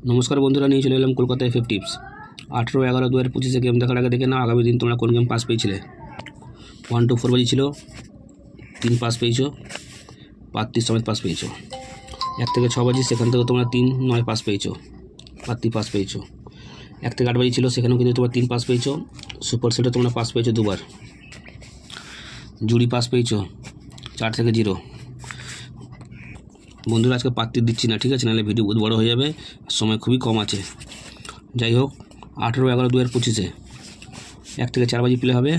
নমস্কার বন্ধুরা, নিয়ে চলে এলাম কলকাতা এফএফ টিপস। 18/11/2025 গেম দেখার আগে দেখে নাও আগামী দিন তোমরা কোন গেম পাস পেয়েছিলে। 1 to 4 বাজিয়েছিল, 3 পাস পেয়েছো, 35 সমেত পাস পেয়েছো। 1 থেকে 6 বাজি, সেখান থেকে তোমরা 3 9 পাস পেয়েছো, 35 পাস পেয়েছো। 1 থেকে 8 বাজি ছিল, সেখানেও কিন্তু তোমরা 3 পাস পেয়েছো। সুপার সেটে তোমরা পাস পেয়েছো 2 বার। জুড়ি পাস পেয়েছো 4 থেকে 0। বন্ধুরা আজকে পাত্তি দিচ্ছি না, ঠিক আছে, নাহলে ভিডিও বহুত বড় হয়ে যাবে, সময় খুবই কম আছে। যাই হোক, 18/11/2025 1 থেকে 4 বাজি প্লে হবে।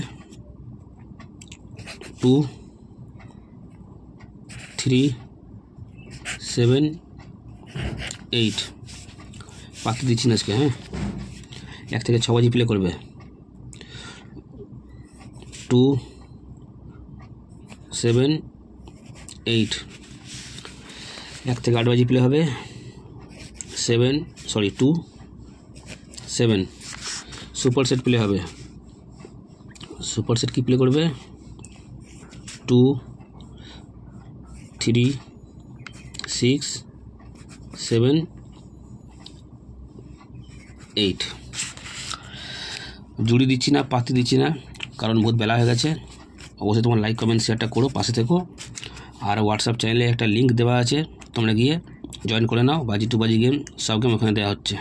2 3 7 8। পাত্তি দিচ্ছি না আজকে। হ্যাঁ, 1 থেকে 6 বাজি প্লে করবে। 2 7 8। 1 থেকে 8 বাজি প্লে হবে। 2 7। সুপার সেট প্লে হবে। সুপার সেট কি প্লে করবে? 2 3 6 7 8। জুড়ি দিচ্ছি না, পাতি দিচ্ছি না, কারণ বহুত বেলা হয়ে গেছে। অবশ্যই তোমার লাইক কমেন্ট শেয়ারটা করো, পাশে থেকো। আর হোয়াটসঅ্যাপ চ্যানেলে একটা লিঙ্ক দেওয়া আছে, তোমরা গিয়ে জয়েন করে নাও। বাজি টু বাজি গেম, সব গেম ওখানে দেওয়া হচ্ছে।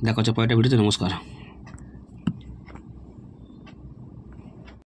দেখা হচ্ছে পরেরটা ভিডিওতে। নমস্কার।